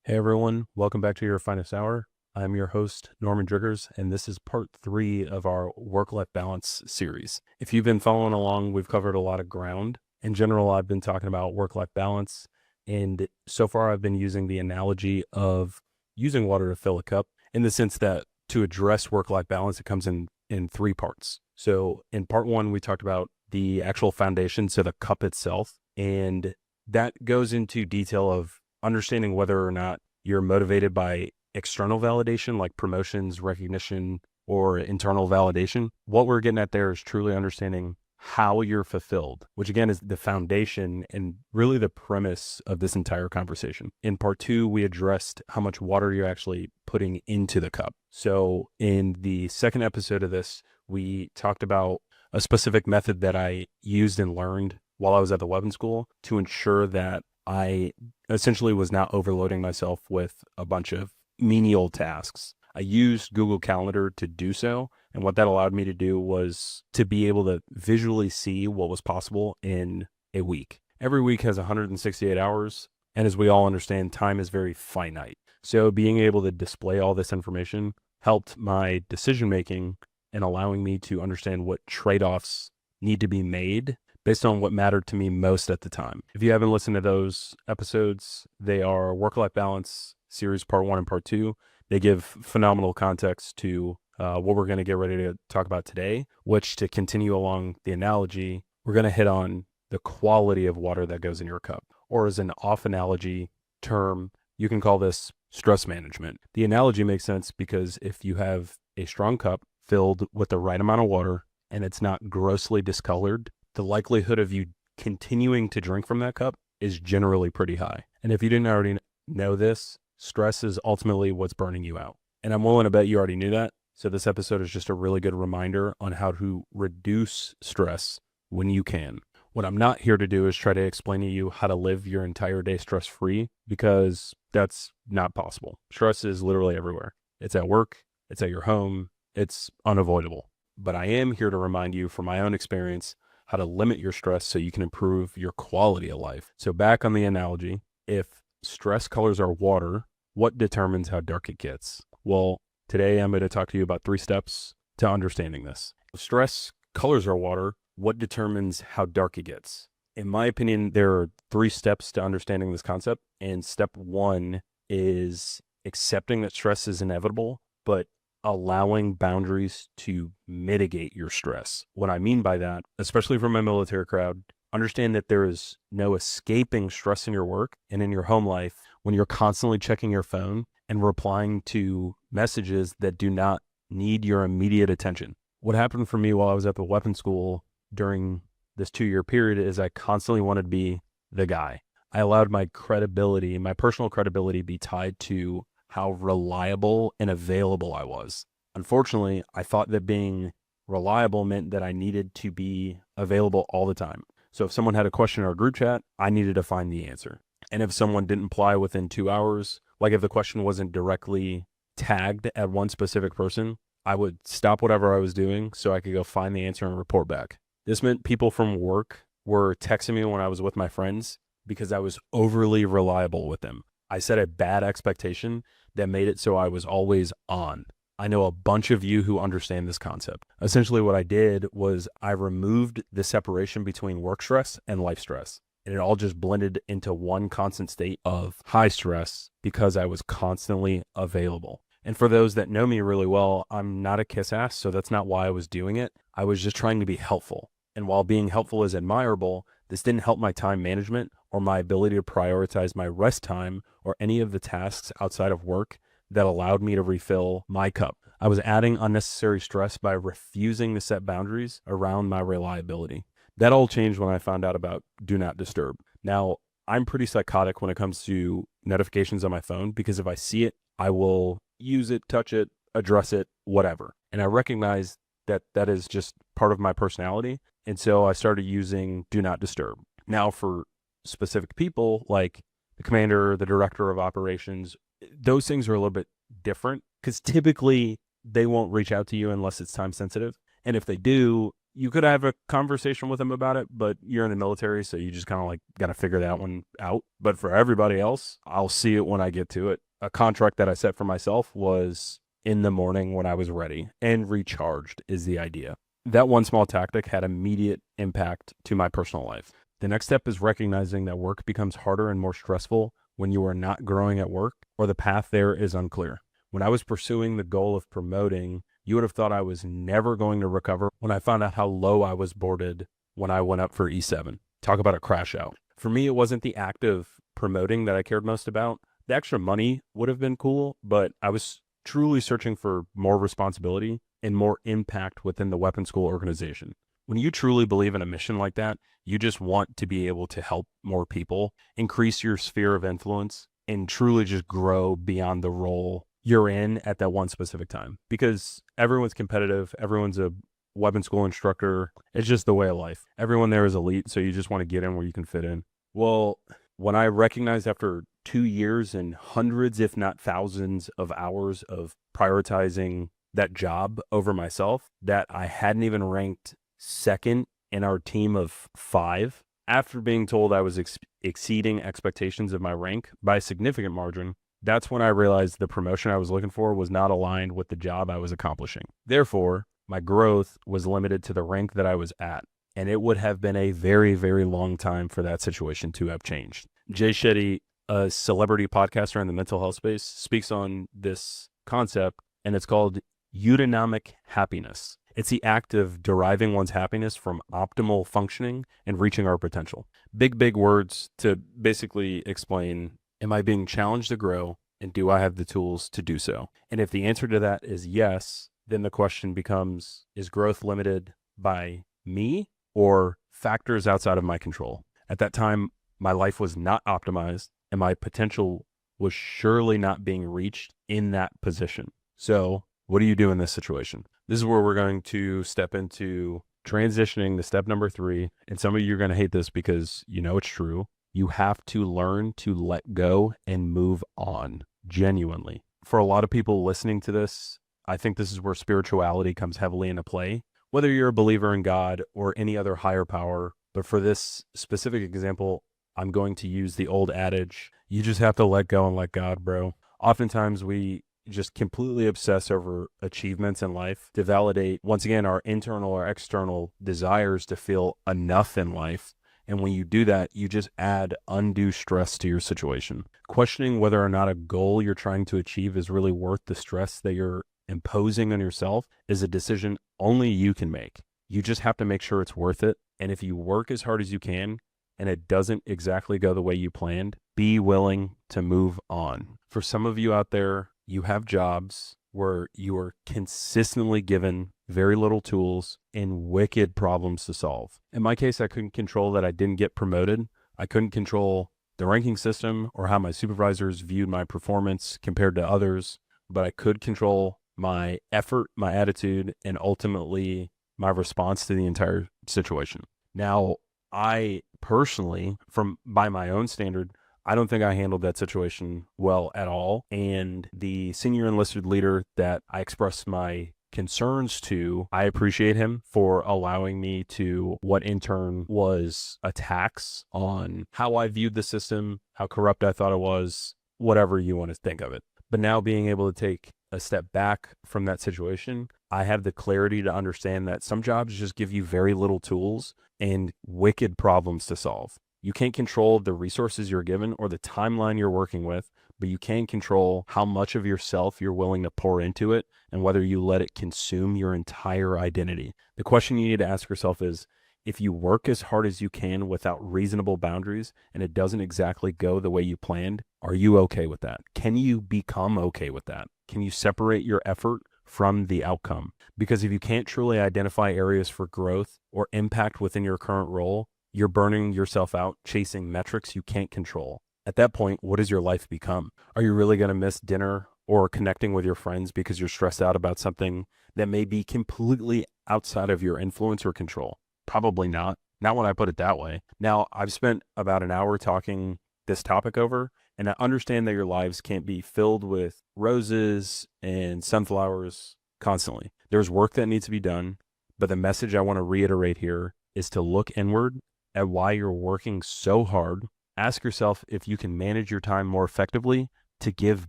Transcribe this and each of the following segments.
Hey everyone, welcome back to Your Finest Hour. I'm your host, Norman Driggers, and this is part 3 of our work-life balance series. If you've been following along, we've covered a lot of ground. In general, I've been talking about work-life balance, and so far I've been using the analogy of using water to fill a cup in the sense that to address work-life balance, it comes in 3 parts. So in part 1, we talked about the actual foundation, so the cup itself, and that goes into detail of understanding whether or not you're motivated by external validation like promotions, recognition, or internal validation. What we're getting at there is truly understanding how you're fulfilled, which again is the foundation and really the premise of this entire conversation. In part 2, we addressed how much water you're actually putting into the cup. So in the second episode of this, we talked about a specific method that I used and learned while I was at the weapons school to ensure that I essentially was not overloading myself with a bunch of menial tasks. I used Google Calendar to do so. And what that allowed me to do was to be able to visually see what was possible in a week. Every week has 168 hours. And as we all understand, time is very finite. So being able to display all this information helped my decision making and allowing me to understand what trade-offs need to be made based on what mattered to me most at the time. If you haven't listened to those episodes, they are Work-Life Balance series part 1 and part 2. They give phenomenal context to what we're going to get ready to talk about today, which, to continue along the analogy, we're going to hit on the quality of water that goes in your cup. Or as an off analogy term, you can call this stress management. The analogy makes sense because if you have a strong cup filled with the right amount of water and it's not grossly discolored, the likelihood of you continuing to drink from that cup is generally pretty high. And if you didn't already know this, stress is ultimately what's burning you out. And I'm willing to bet you already knew that. So this episode is just a really good reminder on how to reduce stress when you can. What I'm not here to do is try to explain to you how to live your entire day stress-free, because that's not possible. Stress is literally everywhere. It's at work, it's at your home, it's unavoidable. But I am here to remind you from my own experience how to limit your stress so you can improve your quality of life. So back on the analogy, if stress colors our water, what determines how dark it gets? Well, today I'm going to talk to you about 3 steps to understanding this. If stress colors our water, what determines how dark it gets? In my opinion, there are 3 steps to understanding this concept. And step 1 is accepting that stress is inevitable, but allowing boundaries to mitigate your stress. What I mean by that, especially for my military crowd, understand that there is no escaping stress in your work and in your home life when you're constantly checking your phone and replying to messages that do not need your immediate attention. What happened for me while I was at the weapons school during this 2-year period is I constantly wanted to be the guy. I allowed my credibility, my personal credibility, be tied to how reliable and available I was. Unfortunately, I thought that being reliable meant that I needed to be available all the time. So if someone had a question in our group chat, I needed to find the answer. And if someone didn't reply within 2 hours, like if the question wasn't directly tagged at one specific person, I would stop whatever I was doing so I could go find the answer and report back. This meant people from work were texting me when I was with my friends because I was overly reliable with them. I set a bad expectation that made it so I was always on. I know a bunch of you who understand this concept. Essentially what I did was I removed the separation between work stress and life stress. And it all just blended into one constant state of high stress because I was constantly available. And for those that know me really well, I'm not a kiss ass, so that's not why I was doing it. I was just trying to be helpful. And while being helpful is admirable, this didn't help my time management or my ability to prioritize my rest time or any of the tasks outside of work that allowed me to refill my cup. I was adding unnecessary stress by refusing to set boundaries around my reliability. That all changed when I found out about Do Not Disturb. Now, I'm pretty psychotic when it comes to notifications on my phone because if I see it, I will use it, touch it, address it, whatever. And I recognize that that is just part of my personality. And so I started using Do Not Disturb. Now, for specific people like the commander, the director of operations, those things are a little bit different because typically they won't reach out to you unless it's time sensitive. And if they do, you could have a conversation with them about it, but you're in the military, so you just kind of like got to figure that one out. But for everybody else, I'll see it when I get to it. A contract that I set for myself was in the morning when I was ready and recharged is the idea. That one small tactic had immediate impact to my personal life. The next step is recognizing that work becomes harder and more stressful when you are not growing at work or the path there is unclear. When I was pursuing the goal of promoting, you would have thought I was never going to recover when I found out how low I was boarded when I went up for E7. Talk about a crash out. For me, it wasn't the act of promoting that I cared most about. The extra money would have been cool, but I was truly searching for more responsibility and more impact within the weapons school organization. When you truly believe in a mission like that, you just want to be able to help more people, increase your sphere of influence, and truly just grow beyond the role you're in at that one specific time. Because everyone's competitive, everyone's a weapons school instructor. It's just the way of life. Everyone there is elite, so you just want to get in where you can fit in. Well, when I recognized after 2 years and hundreds, if not thousands of hours of prioritizing that job over myself, that I hadn't even ranked second in our team of 5, after being told I was exceeding expectations of my rank by a significant margin, that's when I realized the promotion I was looking for was not aligned with the job I was accomplishing. Therefore, my growth was limited to the rank that I was at, and it would have been a very, very long time for that situation to have changed. Jay Shetty, a celebrity podcaster in the mental health space, speaks on this concept, and it's called eudaimonia happiness. It's the act of deriving one's happiness from optimal functioning and reaching our potential. Big words to basically explain, am I being challenged to grow, and do I have the tools to do so? And if the answer to that is yes, then the question becomes, is growth limited by me or factors outside of my control? At that time, my life was not optimized, and my potential was surely not being reached in that position. So what do you do in this situation? This is where we're going to step into transitioning to step number 3. And some of you are going to hate this because you know it's true. You have to learn to let go and move on genuinely. For a lot of people listening to this, I think this is where spirituality comes heavily into play, whether you're a believer in God or any other higher power. But for this specific example, I'm going to use the old adage, you just have to let go and let God, bro. Oftentimes we just completely obsess over achievements in life to validate, once again, our internal or external desires to feel enough in life. And when you do that, you just add undue stress to your situation. Questioning whether or not a goal you're trying to achieve is really worth the stress that you're imposing on yourself is a decision only you can make. You just have to make sure it's worth it. And if you work as hard as you can and it doesn't exactly go the way you planned, be willing to move on. For some of you out there, you have jobs where you are consistently given very little tools and wicked problems to solve. In my case, I couldn't control that I didn't get promoted. I couldn't control the ranking system or how my supervisors viewed my performance compared to others, but I could control my effort, my attitude, and ultimately my response to the entire situation. Now, I personally, by my own standard, I don't think I handled that situation well at all. And the senior enlisted leader that I expressed my concerns to, I appreciate him for allowing me to, what in turn was attacks on how I viewed the system, how corrupt I thought it was, whatever you want to think of it. But now being able to take a step back from that situation, I have the clarity to understand that some jobs just give you very little tools and wicked problems to solve. You can't control the resources you're given or the timeline you're working with, but you can control how much of yourself you're willing to pour into it and whether you let it consume your entire identity. The question you need to ask yourself is, if you work as hard as you can without reasonable boundaries and it doesn't exactly go the way you planned, are you okay with that? Can you become okay with that? Can you separate your effort from the outcome? Because if you can't truly identify areas for growth or impact within your current role, you're burning yourself out chasing metrics you can't control. At that point, what does your life become? Are you really going to miss dinner or connecting with your friends because you're stressed out about something that may be completely outside of your influence or control? Probably not. Not when I put it that way. Now, I've spent about an hour talking this topic over, and I understand that your lives can't be filled with roses and sunflowers constantly. There's work that needs to be done, But the message I want to reiterate here is to look inward at why you're working so hard. Ask yourself if you can manage your time more effectively to give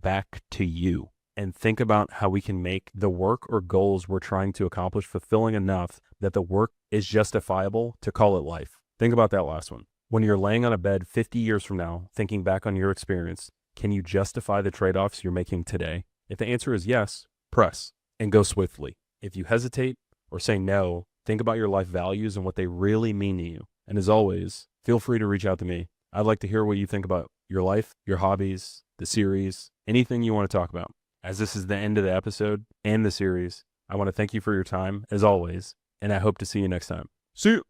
back to you. And think about how we can make the work or goals we're trying to accomplish fulfilling enough that the work is justifiable to call it life. Think about that last one. When you're laying on a bed 50 years from now, thinking back on your experience, can you justify the trade-offs you're making today? If the answer is yes, press and go swiftly. If you hesitate or say no, think about your life values and what they really mean to you. And as always, feel free to reach out to me. I'd like to hear what you think about your life, your hobbies, the series, anything you want to talk about. As this is the end of the episode and the series, I want to thank you for your time, as always, and I hope to see you next time. See you!